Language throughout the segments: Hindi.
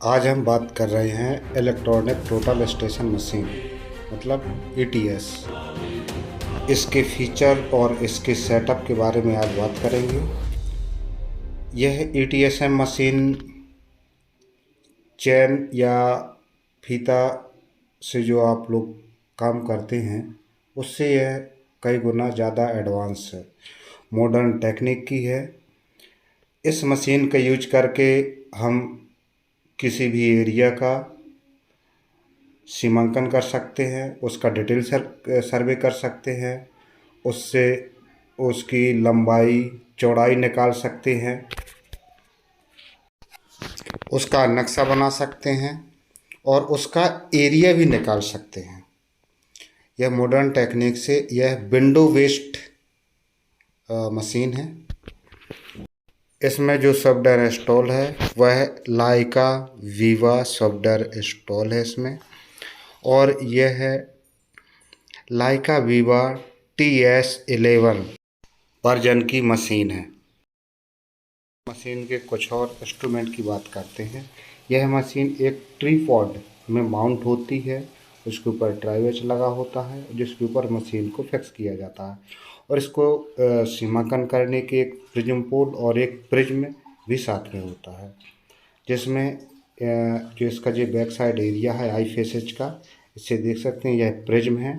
आज हम बात कर रहे हैं इलेक्ट्रॉनिक टोटल स्टेशन मशीन मतलब ETS। इसके फीचर और इसके सेटअप के बारे में आज बात करेंगे। यह ETSM मशीन चैन या फीता से जो आप लोग काम करते हैं उससे यह कई गुना ज़्यादा एडवांस है, मॉडर्न टेक्निक की है। इस मशीन का यूज करके हम किसी भी एरिया का सीमांकन कर सकते हैं, उसका डिटेल सर्वे कर सकते हैं, उससे उसकी लंबाई चौड़ाई निकाल सकते हैं, उसका नक्शा बना सकते हैं और उसका एरिया भी निकाल सकते हैं। यह मॉडर्न टेक्निक से यह विंडो बेस्ड मशीन है। इसमें जो सॉफ्टवेयर इंस्टॉल है वह लाइका वीवा सॉफ्टवेयर इंस्टॉल है इसमें, और यह है लाइका वीवा TS11 वर्जन की मशीन है। मशीन के कुछ और इंस्ट्रूमेंट की बात करते हैं। यह मशीन एक ट्रीपॉड में माउंट होती है, उसके ऊपर ट्राइवेच लगा होता है जिसके ऊपर मशीन को फिक्स किया जाता है, और इसको सीमांकन करने के एक प्रिज्म पोल और एक प्रिज्म भी साथ में होता है, जिसमें जो इसका जो बैक साइड एरिया है आई फेसेज का, इससे देख सकते हैं यह प्रिज्म है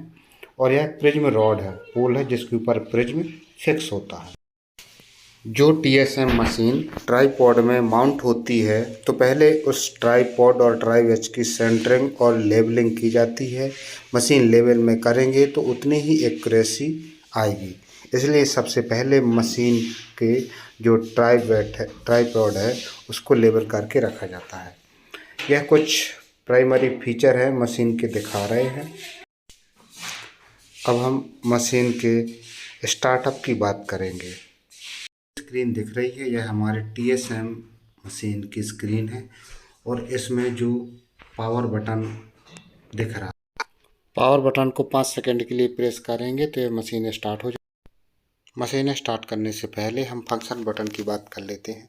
और यह प्रिज्म रॉड है, पोल है जिसके ऊपर प्रिज्म फिक्स होता है। जो TSM मशीन ट्राईपॉड में माउंट होती है तो पहले उस ट्राईपॉड और ट्राईवेच की सेंटरिंग और लेबलिंग की जाती है। मशीन लेवल में करेंगे तो उतनी ही एक्यूरेसी आएगी, इसलिए सबसे पहले मशीन के जो ट्राईपॉड है उसको लेवल करके रखा जाता है। यह कुछ प्राइमरी फीचर है मशीन के दिखा रहे हैं। अब हम मशीन के स्टार्टअप की बात करेंगे। स्क्रीन दिख रही है, यह हमारे TSM मशीन की स्क्रीन है और इसमें जो पावर बटन दिख रहा है, पावर बटन को 5 सेकंड के लिए प्रेस करेंगे तो यह मशीन स्टार्ट हो जाए। मशीन स्टार्ट करने से पहले हम फंक्शन बटन की बात कर लेते हैं।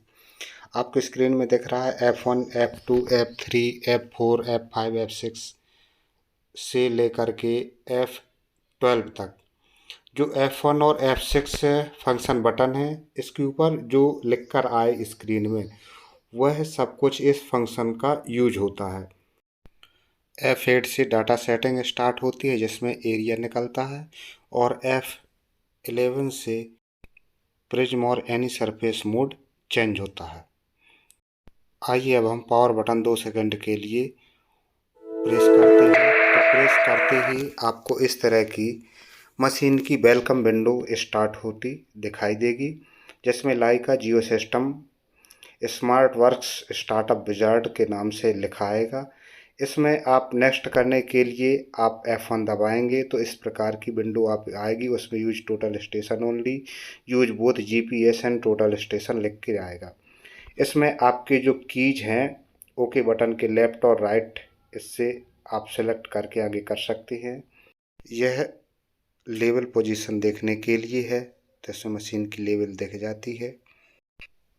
आपको स्क्रीन में दिख रहा है F1, F2, F3, F4, F5, F6 से लेकर के F12 तक। जो F1 और F6 फंक्शन बटन है, इसके ऊपर जो लिखकर आए स्क्रीन में वह सब कुछ इस फंक्शन का यूज होता है। F8 से डाटा सेटिंग स्टार्ट होती है जिसमें एरिया निकलता है, और F11 से प्रिज्म और एनी सरफेस मोड चेंज होता है। आइए अब हम पावर बटन 2 सेकंड के लिए प्रेस करते हैं, तो प्रेस करते ही आपको इस तरह की मशीन की वेलकम विंडो स्टार्ट होती दिखाई देगी, जिसमें Leica Geo System Smart Works startup wizard के नाम से लिखा आएगा। इसमें आप नेक्स्ट करने के लिए आप F1 दबाएंगे तो इस प्रकार की विंडो आप आएगी। उसमें use total station only, use both GPS and total station लिख के आएगा। इसमें आपके जो कीज हैं ओके बटन के लेफ्ट और राइट, इससे आप सेलेक्ट करके आगे कर सकते हैं। यह लेवल पोजीशन देखने के लिए है, तो इसमें मशीन की लेवल दिख जाती है।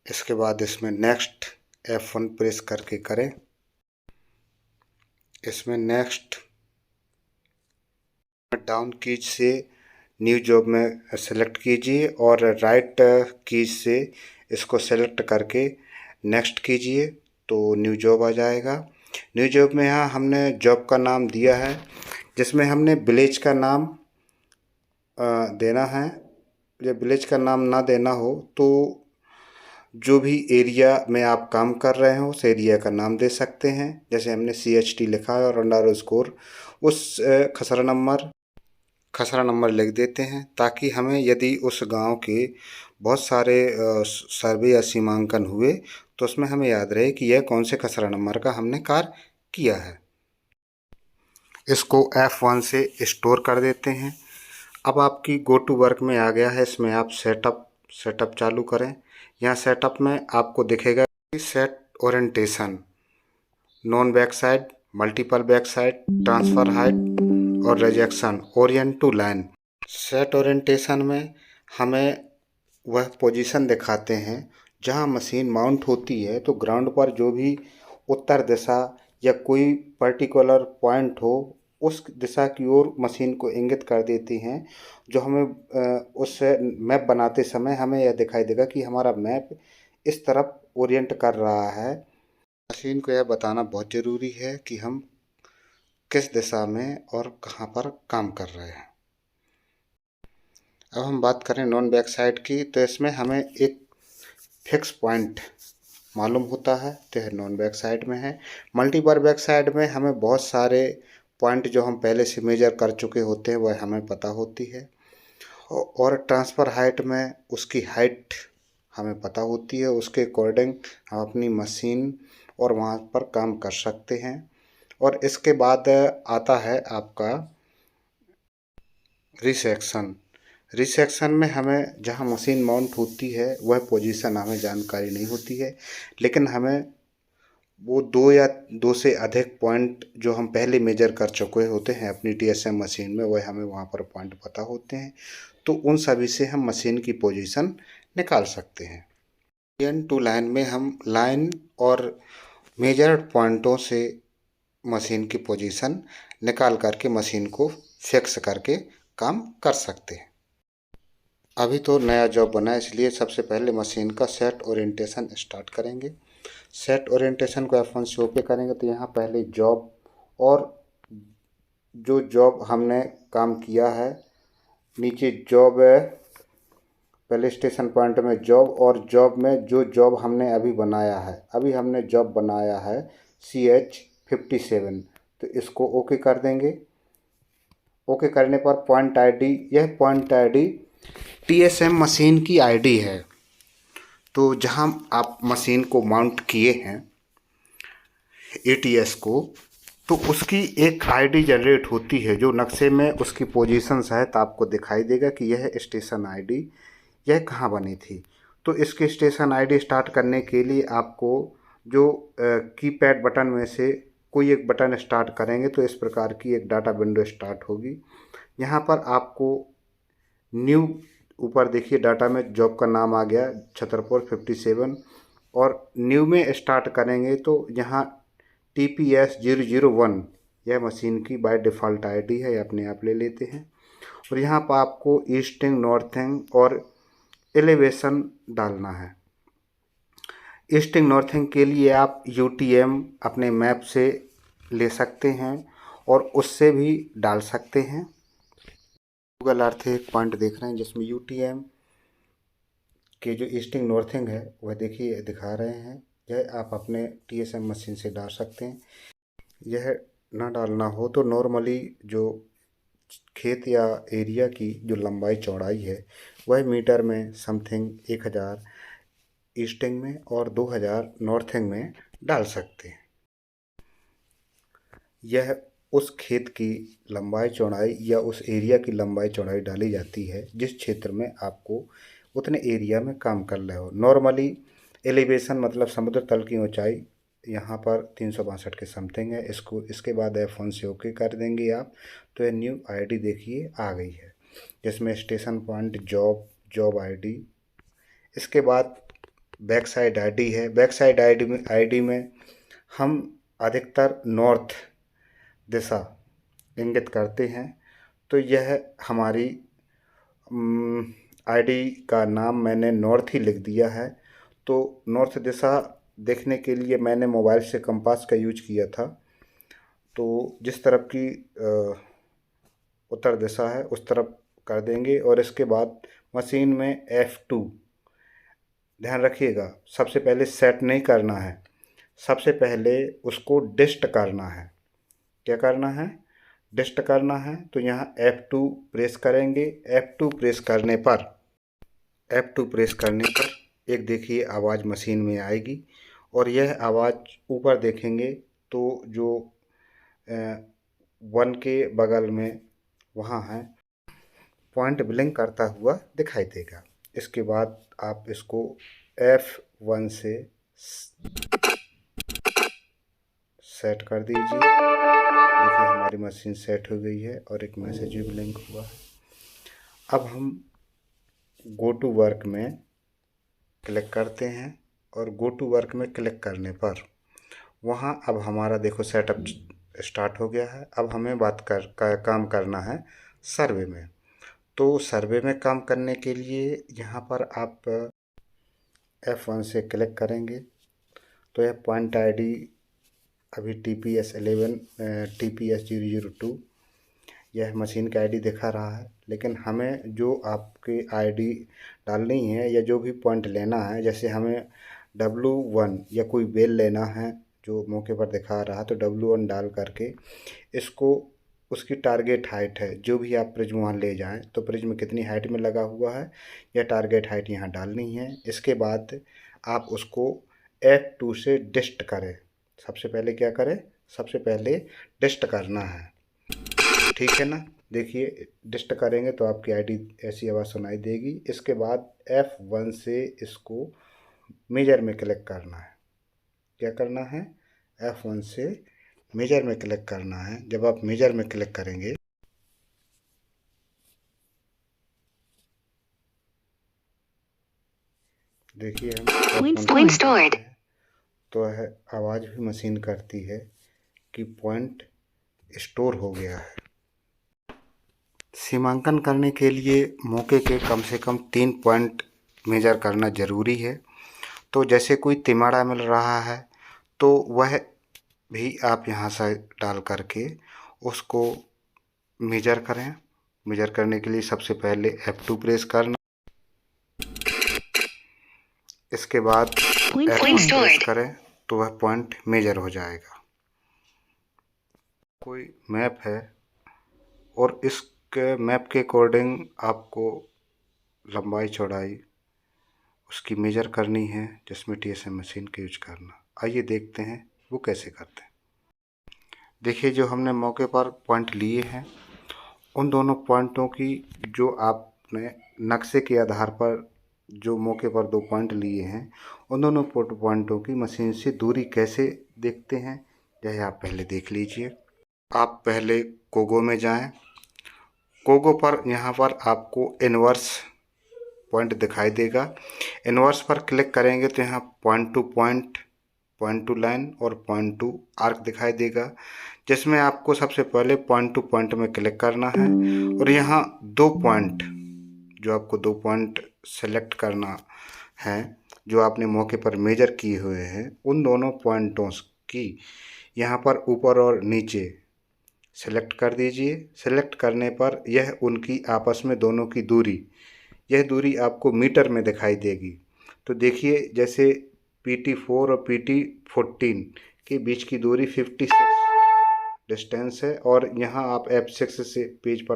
इसके बाद इसमें नेक्स्ट F1 प्रेस करके करें। इसमें नेक्स्ट डाउन कीज से न्यू जॉब में सेलेक्ट कीजिए और राइट कीज से इसको सेलेक्ट करके नेक्स्ट कीजिए तो न्यू जॉब आ जाएगा। न्यू जॉब में यहाँ हमने जॉब का नाम दिया है, जिसमें हमने विलेज का नाम देना है। जब विलेज का नाम ना देना हो तो जो भी एरिया में आप काम कर रहे हो उस एरिया का नाम दे सकते हैं। जैसे हमने CHT लिखा है और अंडरस्कोर उस खसरा नंबर लिख देते हैं, ताकि हमें यदि उस गांव के बहुत सारे सर्वे या सीमांकन हुए तो उसमें हमें याद रहे कि यह कौन से खसरा नंबर का हमने कार्य किया है। इसको F1 से स्टोर कर देते हैं। अब आपकी गो टू वर्क में आ गया है। इसमें आप सेटअप चालू करें। यहाँ सेटअप में आपको दिखेगा set orientation, known backsight, multiple backsight, transfer height और rejection, orient to line. Set orientation में हमें वह पोजीशन दिखाते हैं जहाँ मशीन माउंट होती है, तो ग्राउंड पर जो भी उत्तर दिशा या कोई पर्टिकुलर पॉइंट हो, उस दिशा की ओर मशीन को इंगित कर देती हैं, जो हमें उस मैप बनाते समय हमें यह दिखाई देगा कि हमारा मैप इस तरफ ओरिएंट कर रहा है। मशीन को यह बताना बहुत ज़रूरी है कि हम किस दिशा में और कहाँ पर काम कर रहे हैं। अब हम बात करें नॉन बैक साइड की, तो इसमें हमें एक फिक्स पॉइंट मालूम होता है, तो यह नॉन बैक साइड में है। मल्टीपल बैक साइड में हमें बहुत सारे पॉइंट जो हम पहले से मेजर कर चुके होते हैं वह हमें पता होती है, और ट्रांसफ़र हाइट में उसकी हाइट हमें पता होती है। उसके अकॉर्डिंग हम अपनी मशीन और वहाँ पर काम कर सकते हैं। और इसके बाद आता है आपका रिसेक्शन। रिसेक्शन में हमें जहाँ मशीन माउंट होती है वह पोजीशन हमें जानकारी नहीं होती है, लेकिन हमें वो दो या दो से अधिक पॉइंट जो हम पहले मेजर कर चुके होते हैं अपनी टीएसएम मशीन में, वह हमें वहाँ पर पॉइंट पता होते हैं। तो उन सभी से हम मशीन की पोजीशन निकाल सकते हैं। लाइन टू लाइन में हम लाइन और मेजर्ड पॉइंटों से मशीन की पोजीशन निकाल करके मशीन को फिक्स करके काम कर सकते हैं। अभी तो नया जॉब बना है, इसलिए सबसे पहले मशीन का सेट ओरिएंटेशन स्टार्ट करेंगे। सेट ओरिएंटेशन को F1 से ओके करेंगे तो यहाँ पहले जॉब और जो जॉब हमने काम किया है, नीचे जॉब है, पहले स्टेशन पॉइंट में जॉब, और जॉब में जो जॉब हमने अभी बनाया है, अभी हमने जॉब बनाया है CH57, तो इसको ओके कर देंगे। ओके करने पर पॉइंट आईडी, यह पॉइंट आईडी टीएसएम मशीन की आईडी है। तो जहां आप मशीन को माउंट किए हैं एटीएस को, तो उसकी एक आईडी जनरेट होती है जो नक्शे में उसकी पोजीशन सहित आपको दिखाई देगा कि यह स्टेशन आईडी यह कहाँ बनी थी। तो इसके स्टेशन आईडी स्टार्ट करने के लिए आपको जो कीपैड बटन में से कोई एक बटन स्टार्ट करेंगे तो इस प्रकार की एक डाटा विंडो स्टार्ट होगी। यहाँ पर आपको न्यू, ऊपर देखिए डाटा में जॉब का नाम आ गया छतरपुर 57, और न्यू में स्टार्ट करेंगे तो यहाँ TPS001 यह मशीन की बाय डिफ़ॉल्ट आईडी है, अपने आप ले लेते हैं। और यहाँ पर आपको ईस्टिंग, नॉर्थिंग और एलिवेशन डालना है। ईस्टिंग नॉर्थिंग के लिए आप UTM अपने मैप से ले सकते हैं और उससे भी डाल सकते हैं। गूगल अर्थ एक पॉइंट देख रहे हैं जिसमें UTM के जो ईस्टिंग नॉर्थिंग है वह देखिए दिखा रहे हैं, यह आप अपने TSM मशीन से डाल सकते हैं। यह ना डालना हो तो नॉर्मली जो खेत या एरिया की जो लंबाई चौड़ाई है वह मीटर में समथिंग 1000 ईस्टिंग में और 2000 नॉर्थिंग में डाल सकते हैं। यह उस खेत की लंबाई चौड़ाई या उस एरिया की लंबाई चौड़ाई डाली जाती है जिस क्षेत्र में आपको उतने एरिया में काम कर रहे हो। नॉर्मली एलिवेशन मतलब समुद्र तल की ऊंचाई यहाँ पर 362 के समथिंग है। इसको इसके बाद F1 से ओके कर देंगे आप, तो यह न्यू आईडी देखिए आ गई है जिसमें स्टेशन पॉइंट, जॉब आईडी। इसके बाद बैक साइड आईडी है। बैक साइड आईडी में हम अधिकतर नॉर्थ दिशा इंगित करते हैं, तो यह हमारी आईडी का नाम मैंने नॉर्थ ही लिख दिया है। तो नॉर्थ दिशा देखने के लिए मैंने मोबाइल से कंपास का यूज किया था, तो जिस तरफ की उत्तर दिशा है उस तरफ कर देंगे। और इसके बाद मशीन में F2, ध्यान रखिएगा सबसे पहले सेट नहीं करना है, सबसे पहले उसको डिस्ट करना है। क्या करना है? डिस्ट करना है। तो यहाँ F2 प्रेस करेंगे। F2 प्रेस करने पर एक देखिए आवाज़ मशीन में आएगी, और यह आवाज़ ऊपर देखेंगे तो जो 1 के बगल में वहाँ है पॉइंट ब्लिंक करता हुआ दिखाई देगा। इसके बाद आप इसको F1 से सेट कर दीजिए। देखिए हमारी मशीन सेट हो गई है और एक मैसेज भी ब्लिंक हुआ है। अब हम गो टू वर्क में क्लिक करते हैं, और गो टू वर्क में क्लिक करने पर वहाँ अब हमारा देखो सेटअप स्टार्ट हो गया है। अब हमें काम करना है सर्वे में। तो सर्वे में काम करने के लिए यहाँ पर आप F1 से क्लिक करेंगे तो यह पॉइंट आईडी अभी TPS11 TPS002 यह मशीन का आईडी दिखा रहा है। लेकिन हमें जो आपके आईडी डालनी है या जो भी पॉइंट लेना है, जैसे हमें W1 या कोई बेल लेना है जो मौके पर दिखा रहा है, तो W1 डाल करके इसको उसकी टारगेट हाइट है जो भी आप प्रिज्म वहाँ ले जाएं, तो प्रिज्म कितनी हाइट में लगा हुआ है यह टारगेट हाइट यहाँ डालनी है। इसके बाद आप उसको F2 से डिस्ट करें। सबसे पहले क्या करें, सबसे पहले डिस्ट करना है, ठीक है ना। देखिए डिस्ट करेंगे तो आपकी आईडी ऐसी आवाज़ सुनाई देगी। इसके बाद F1 से इसको मेजर में क्लिक करना है। क्या करना है, F1 से मेजर में क्लिक करना है। जब आप मेजर में क्लिक करेंगे देखिए हम पॉइंट स्टोर्ड तो है आवाज़ भी मशीन करती है कि पॉइंट स्टोर हो गया है। सीमांकन करने के लिए मौके के कम से कम 3 पॉइंट मेजर करना ज़रूरी है। तो जैसे कोई तिमाड़ा मिल रहा है तो वह भी आप यहाँ से डाल करके उसको मेजर करें। मेजर करने के लिए सबसे पहले F2 प्रेस करना, इसके बाद F1 प्रेस करें तो वह पॉइंट मेजर हो जाएगा। कोई मैप है और इसके मैप के अकॉर्डिंग आपको लंबाई चौड़ाई उसकी मेजर करनी है, जिसमें TSM मशीन का यूज करना। आइए देखते हैं वो कैसे करते हैं। देखिए जो हमने मौके पर पॉइंट लिए हैं उन दोनों पॉइंटों की जो आपने नक्शे के आधार पर जो मौके पर 2 पॉइंट लिए हैं उन दोनों पॉइंटों की मशीन से दूरी कैसे देखते हैं यह आप पहले देख लीजिए। आप पहले कोगो में जाएं। कोगो पर यहाँ पर आपको इन्वर्स पॉइंट दिखाई देगा। इन्वर्स पर क्लिक करेंगे तो यहाँ point two point, point two line और पॉइंट टू आर्क दिखाई देगा, जिसमें आपको सबसे पहले पॉइंट टू पॉइंट में क्लिक करना है और यहाँ 2 पॉइंट जो आपको 2 पॉइंट सेलेक्ट करना है जो आपने मौके पर मेजर किए हुए हैं, उन दोनों पॉइंटों की यहाँ पर ऊपर और नीचे सेलेक्ट कर दीजिए। सेलेक्ट करने पर यह उनकी आपस में दोनों की दूरी, यह दूरी आपको मीटर में दिखाई देगी। तो देखिए जैसे PT4 और PT14 के बीच की दूरी 56 डिस्टेंस है और यहाँ आप F6 से पेज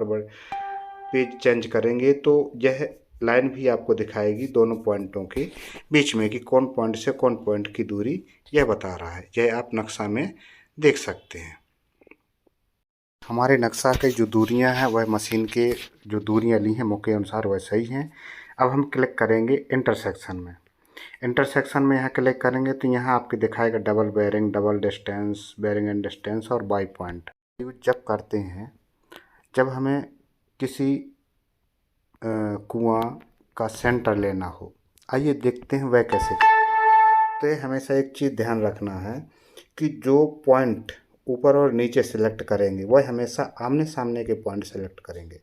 चेंज करेंगे तो यह लाइन भी आपको दिखाएगी दोनों पॉइंटों के बीच में कि कौन पॉइंट से कौन पॉइंट की दूरी यह बता रहा है। यह आप नक्शा में देख सकते हैं। हमारे नक्शा के जो दूरियां हैं वह मशीन के जो दूरियां ली हैं मौके अनुसार वह सही हैं। अब हम क्लिक करेंगे इंटरसेक्शन में। इंटरसेक्शन में यहाँ क्लिक करेंगे तो यहाँ आपके दिखाएगा double bearing, double distance, bearing and distance और बाई पॉइंट। जब करते हैं जब हमें किसी कुआं का सेंटर लेना हो, आइए देखते हैं वह कैसे। तो ये हमेशा एक चीज़ ध्यान रखना है कि जो पॉइंट ऊपर और नीचे सेलेक्ट करेंगे वह हमेशा आमने सामने के पॉइंट सेलेक्ट करेंगे।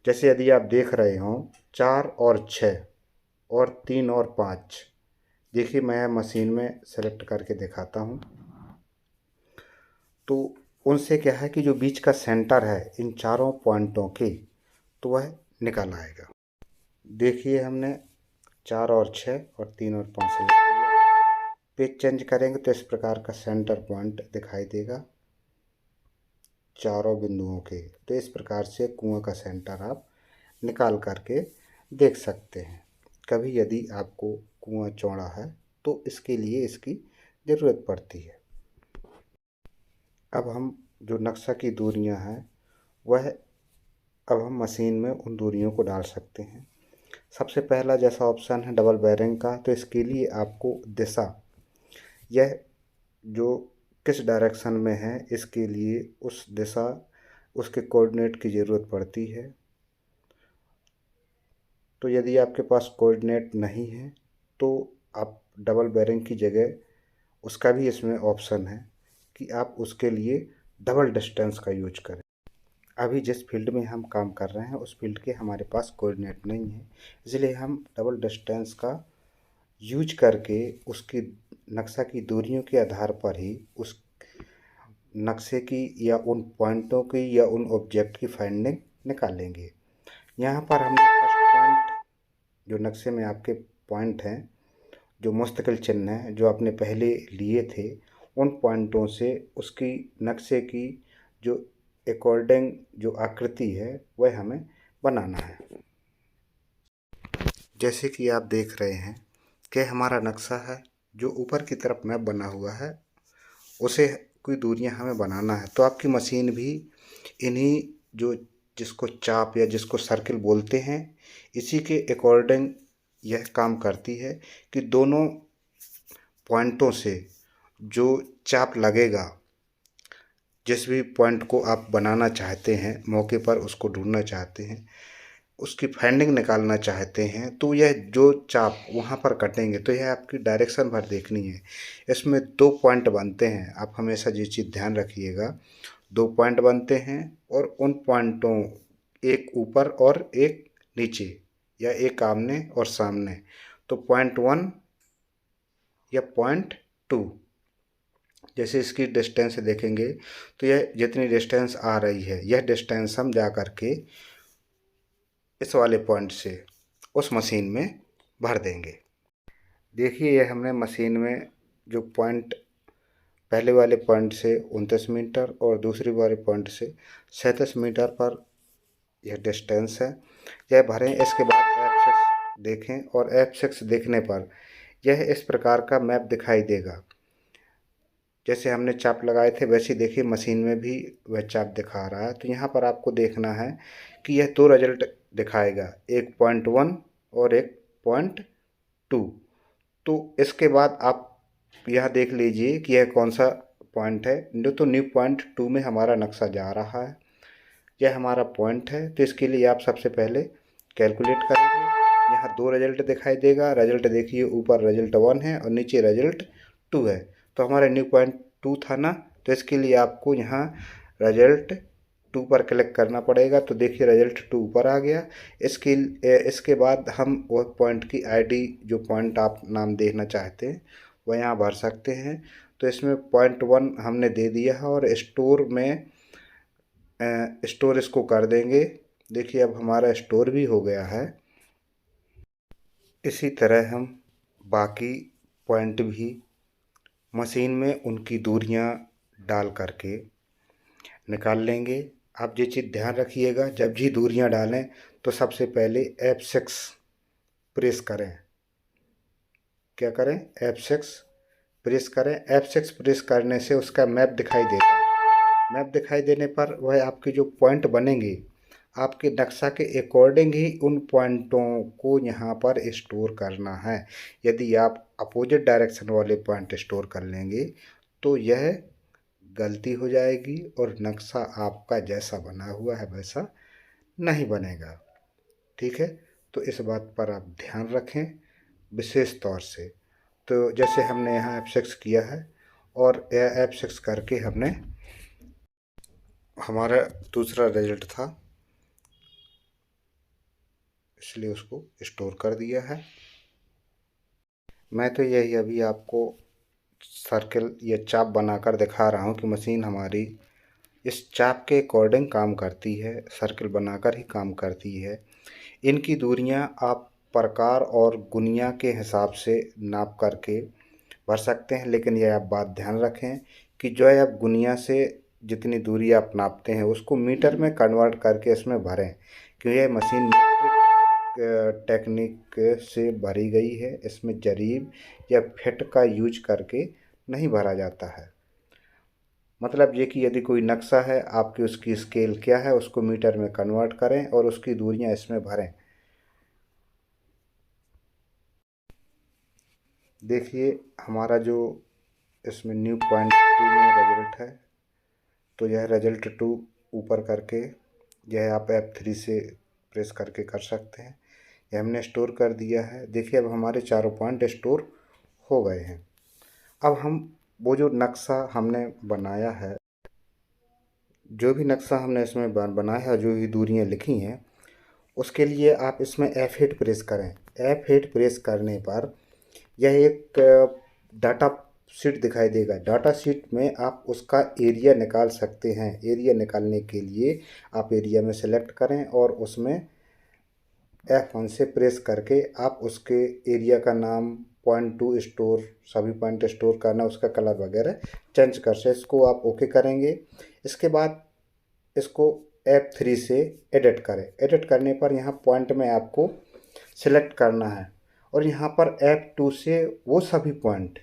जैसे यदि आप देख रहे हो 4 और 6 और 3 और 5, देखिए मैं मशीन में सेलेक्ट करके दिखाता हूँ। तो उनसे क्या है कि जो बीच का सेंटर है इन चारों पॉइंटों के, तो वह निकल आएगा। देखिए हमने 4 और 6 और 3 और 5 सेलेक्ट किया। पेज चेंज करेंगे तो इस प्रकार का सेंटर पॉइंट दिखाई देगा चारों बिंदुओं के। तो इस प्रकार से कुआं का सेंटर आप निकाल करके देख सकते हैं। कभी यदि आपको कुआं चौड़ा है तो इसके लिए इसकी ज़रूरत पड़ती है। अब हम जो नक्शा की दूरियां हैं वह अब हम मशीन में उन दूरियों को डाल सकते हैं। सबसे पहला जैसा ऑप्शन है डबल बेयरिंग का, तो इसके लिए आपको दिशा, यह जो किस डायरेक्शन में है इसके लिए उस दिशा उसके कोऑर्डिनेट की ज़रूरत पड़ती है। तो यदि आपके पास कोऑर्डिनेट नहीं है तो आप डबल बेयरिंग की जगह उसका भी इसमें ऑप्शन है कि आप उसके लिए डबल डिस्टेंस का यूज करें। अभी जिस फील्ड में हम काम कर रहे हैं उस फील्ड के हमारे पास कोऑर्डिनेट नहीं है, इसलिए हम डबल डिस्टेंस का यूज करके उसकी नक्शा की दूरियों के आधार पर ही उस नक्शे की या उन पॉइंटों की या उन ऑब्जेक्ट की फाइंडिंग निकालेंगे। यहाँ पर हमने फर्स्ट पॉइंट जो नक्शे में आपके पॉइंट हैं, जो मुस्तकिल चिन्ह हैं जो आपने पहले लिए थे, उन पॉइंटों से उसकी नक्शे की जो अकॉर्डिंग जो आकृति है वह हमें बनाना है। जैसे कि आप देख रहे हैं कि हमारा नक्शा है जो ऊपर की तरफ मैप बना हुआ है, उसे कोई दूरियां हमें बनाना है। तो आपकी मशीन भी इन्हीं जो जिसको चाप या जिसको सर्किल बोलते हैं, इसी के अकॉर्डिंग यह काम करती है कि दोनों पॉइंटों से जो चाप लगेगा, जिस भी पॉइंट को आप बनाना चाहते हैं, मौके पर उसको ढूंढना चाहते हैं, उसकी फाइंडिंग निकालना चाहते हैं, तो यह जो चाप वहाँ पर कटेंगे तो यह आपकी डायरेक्शन भर देखनी है। इसमें 2 पॉइंट बनते हैं, आप हमेशा ये चीज़ ध्यान रखिएगा। 2 पॉइंट बनते हैं और उन पॉइंटों, एक ऊपर और एक नीचे या एक आमने और सामने, तो पॉइंट 1 या पॉइंट 2, जैसे इसकी डिस्टेंस देखेंगे तो यह जितनी डिस्टेंस आ रही है यह डिस्टेंस हम जा कर के इस वाले पॉइंट से उस मशीन में भर देंगे। देखिए यह हमने मशीन में जो पॉइंट पहले वाले पॉइंट से 29 मीटर और दूसरे वाले पॉइंट से 37 मीटर पर यह डिस्टेंस है, यह भरें। इसके बाद F6 देखें और F6 देखने पर यह इस प्रकार का मैप दिखाई देगा। जैसे हमने चाप लगाए थे वैसे देखिए मशीन में भी वह चाप दिखा रहा है। तो यहाँ पर आपको देखना है कि यह 2 रिजल्ट दिखाएगा, एक पॉइंट 1 और एक पॉइंट 2। तो इसके बाद आप यह देख लीजिए कि यह कौन सा पॉइंट है। जो तो न्यू पॉइंट 2 में हमारा नक्शा जा रहा है, यह हमारा पॉइंट है। तो इसके लिए आप सबसे पहले कैलकुलेट करेंगे। यहाँ 2 रिजल्ट दिखाई देगा, रिजल्ट देखिए ऊपर रिजल्ट 1 है और नीचे रिजल्ट 2 है। तो हमारा न्यू पॉइंट 2 था ना, तो इसके लिए आपको यहाँ रिजल्ट 2 पर क्लिक करना पड़ेगा। तो देखिए रिजल्ट 2 ऊपर आ गया। इसके बाद हम वह पॉइंट की आईडी, जो पॉइंट आप नाम देखना चाहते हैं वह यहाँ भर सकते हैं। तो इसमें पॉइंट 1 हमने दे दिया है और स्टोर में स्टोर इसको कर देंगे। देखिए अब हमारा स्टोर भी हो गया है। इसी तरह हम बाकी पॉइंट भी मशीन में उनकी दूरियां डाल करके निकाल लेंगे। आप ये चीज़ ध्यान रखिएगा, जब भी दूरियां डालें तो सबसे पहले F6 प्रेस करें। क्या करें? F6 प्रेस करें। F6 प्रेस करने से उसका मैप दिखाई देता है। मैप दिखाई देने पर वह आपके जो पॉइंट बनेंगे, आपके नक्शा के अकॉर्डिंग ही उन पॉइंटों को यहाँ पर स्टोर करना है। यदि आप अपोजिट डायरेक्शन वाले पॉइंट स्टोर कर लेंगे तो यह गलती हो जाएगी और नक्शा आपका जैसा बना हुआ है वैसा नहीं बनेगा। ठीक है, तो इस बात पर आप ध्यान रखें विशेष तौर से। तो जैसे हमने यहाँ F6 किया है और यह F6 करके हमने हमारा दूसरा रिजल्ट था इसलिए उसको स्टोर कर दिया है। मैं तो यही अभी आपको सर्कल या चाप बनाकर दिखा रहा हूँ कि मशीन हमारी इस चाप के अकॉर्डिंग काम करती है, सर्कल बनाकर ही काम करती है। इनकी दूरियां आप प्रकार और गुनिया के हिसाब से नाप करके भर सकते हैं, लेकिन यह आप बात ध्यान रखें कि जो है आप गुनिया से जितनी दूरी आप नापते हैं उसको मीटर में कन्वर्ट करके इसमें भरें, क्योंकि यह मशीन मीट्रिक टेक्निक से भरी गई है। इसमें जरीब या फिट का यूज करके नहीं भरा जाता है। मतलब ये कि यदि कोई नक्शा है, आपकी उसकी स्केल क्या है उसको मीटर में कन्वर्ट करें और उसकी दूरियां इसमें भरें। देखिए हमारा जो इसमें न्यू पॉइंट 2 में रिजल्ट है, तो यह रिजल्ट 2 ऊपर करके यह आप F3 से प्रेस करके कर सकते हैं। यह हमने स्टोर कर दिया है। देखिए अब हमारे चारों पॉइंट स्टोर हो गए हैं। अब हम वो जो नक्शा हमने बनाया है, जो भी नक्शा हमने इसमें बनाया है, जो भी दूरियां लिखी हैं, उसके लिए आप इसमें F8 प्रेस करें। F8 प्रेस करने पर यह एक डाटा शीट दिखाई देगा। डाटा शीट में आप उसका एरिया निकाल सकते हैं। एरिया निकालने के लिए आप एरिया में सेलेक्ट करें और उसमें F1 से प्रेस करके आप उसके एरिया का नाम, पॉइंट टू स्टोर, सभी पॉइंट स्टोर करना, उसका कलर वगैरह चेंज कर से इसको आप ओके करेंगे। इसके बाद इसको F3 से एडिट करें। एडिट करने पर यहाँ पॉइंट में आपको सिलेक्ट करना है और यहाँ पर F2 से वो सभी पॉइंट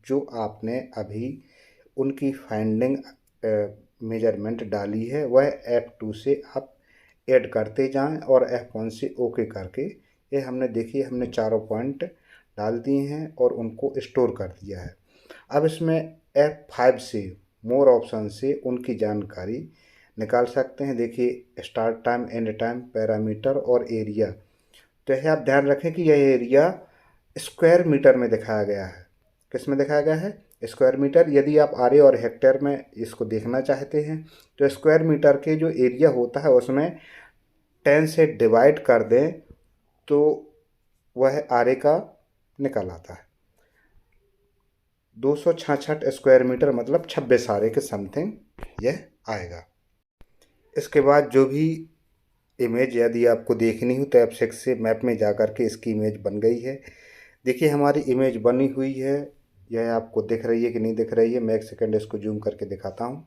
जो आपने अभी उनकी फाइंडिंग मेजरमेंट डाली है वह F2 से आप ऐड करते जाएं और F1 से ओके करके, ये हमने देखिए हमने चारों पॉइंट डाल दिए हैं और उनको स्टोर कर दिया है। अब इसमें F5 से मोर ऑप्शन से उनकी जानकारी निकाल सकते हैं। देखिए start time, and time, parameter और एरिया। तो यह आप ध्यान रखें कि यह एरिया स्क्वायर मीटर में दिखाया गया है। किस में दिखाया गया है? Square metre. यदि आप आरे और हेक्टेयर में इसको देखना चाहते हैं तो स्क्वायर मीटर के जो एरिया होता है उसमें 10 से डिवाइड कर दें तो वह आरे का निकल आता है। 266 स्क्वायर मीटर मतलब 26 आरे के समथिंग यह आएगा। इसके बाद जो भी इमेज यदि आपको देखनी हो तो F6 से मैप में जा कर के इसकी इमेज बन गई है। देखिए हमारी इमेज बनी हुई है। यह आपको दिख रही है कि नहीं दिख रही है? मैं एक सेकंड इसको जूम करके दिखाता हूँ।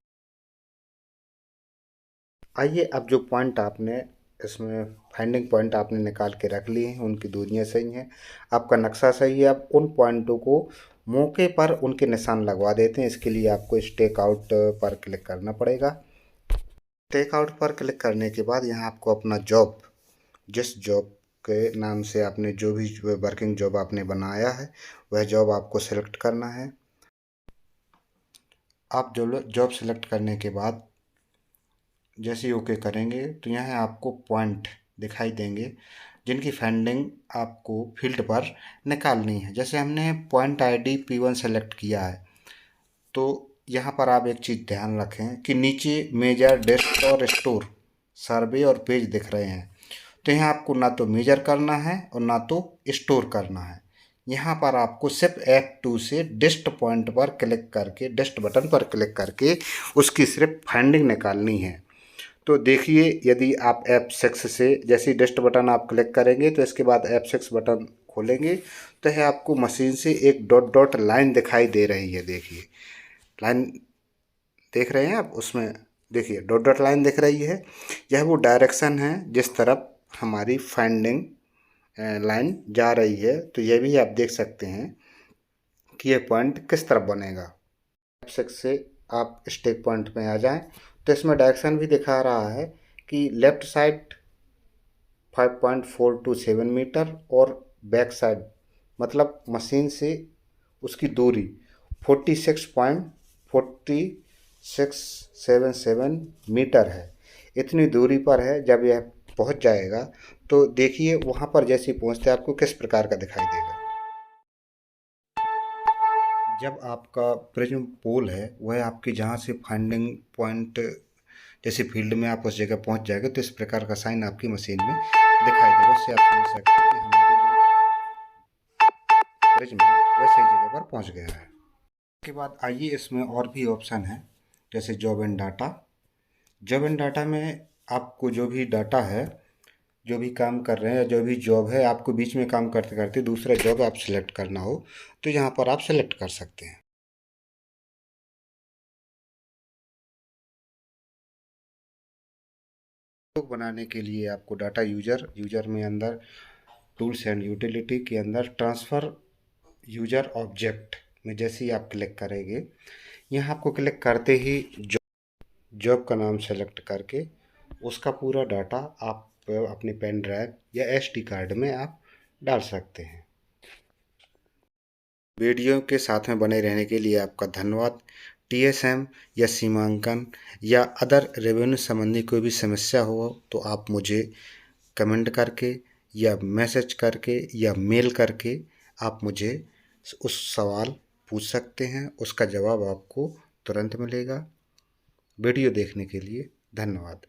आइए अब जो पॉइंट आपने इसमें फाइंडिंग पॉइंट आपने निकाल के रख लिए हैं, उनकी दूरियां सही हैं, आपका नक्शा सही है। आप उन पॉइंटों को मौके पर उनके निशान लगवा देते हैं। इसके लिए आपको इस टेक आउट पर क्लिक करना पड़ेगा। टेक आउट पर क्लिक करने के बाद यहाँ आपको अपना जॉब, जिस जॉब के नाम से आपने जो भी वर्किंग जॉब आपने बनाया है वह जॉब आपको सेलेक्ट करना है। आप जो जॉब सेलेक्ट करने के बाद जैसे ही ओके करेंगे तो यहाँ आपको पॉइंट दिखाई देंगे जिनकी फाइंडिंग आपको फील्ड पर निकालनी है। जैसे हमने पॉइंट ID P1 सेलेक्ट किया है तो यहाँ पर आप एक चीज़ ध्यान रखें कि नीचे मेजर, डिस्ट और स्टोर, सर्वे और पेज दिख रहे हैं। तो यहाँ आपको ना तो मेजर करना है और ना तो स्टोर करना है। यहाँ पर आपको सिर्फ F2 से डिस्ट पॉइंट पर क्लिक करके, डिस्ट बटन पर क्लिक करके उसकी सिर्फ फाइंडिंग निकालनी है। तो देखिए यदि आप F6 से जैसे ही डिस्ट बटन आप क्लिक करेंगे तो इसके बाद F6 बटन खोलेंगे तो यह आपको मशीन से एक डॉट डॉट लाइन दिखाई दे रही है। देखिए लाइन देख रहे हैं आप, उसमें देखिए डॉट डॉट लाइन दिख रही है। यह वो डायरेक्शन है जिस तरफ हमारी फाइंडिंग लाइन जा रही है। तो यह भी आप देख सकते हैं कि यह पॉइंट किस तरफ बनेगा। F6 से आप स्टेक पॉइंट में आ जाएं तो इसमें डायरेक्शन भी दिखा रहा है कि लेफ्ट साइड 5.427 मीटर और बैक साइड मतलब मशीन से उसकी दूरी 46.4677 मीटर है। इतनी दूरी पर है। जब यह पहुंच जाएगा तो देखिए वहां पर जैसे पहुंचते आपको किस प्रकार का दिखाई देगा। जब आपका प्रिज्म पोल है वह आपके जहाँ से फाइंडिंग पॉइंट जैसे फील्ड में आप उस जगह पहुंच जाएगा तो इस प्रकार का साइन आपकी मशीन में दिखाई देगा। उससे आप समझ सकते हैं कि हमारी जो प्रिज्म है वह सही जगह पर पहुंच गया है। उसके बाद आइए इसमें और भी ऑप्शन है जैसे job and data. Job and data में आपको जो भी डाटा है, जो भी काम कर रहे हैं या जो भी जॉब है, आपको बीच में काम करते करते दूसरा जॉब आप सेलेक्ट करना हो तो यहाँ पर आप सेलेक्ट कर सकते हैं। बनाने के लिए आपको डाटा यूजर में अंदर टूल्स एंड यूटिलिटी के अंदर ट्रांसफ़र यूजर ऑब्जेक्ट में जैसे ही आप क्लिक करेंगे, यहाँ आपको क्लिक करते ही जॉब का नाम सेलेक्ट करके उसका पूरा डाटा आप अपने पेन ड्राइव या SD कार्ड में आप डाल सकते हैं। वीडियो के साथ में बने रहने के लिए आपका धन्यवाद। TSM या सीमांकन या अदर रेवेन्यू संबंधी कोई भी समस्या हो तो आप मुझे कमेंट करके या मैसेज करके या मेल करके आप मुझे उस सवाल पूछ सकते हैं, उसका जवाब आपको तुरंत मिलेगा। वीडियो देखने के लिए धन्यवाद।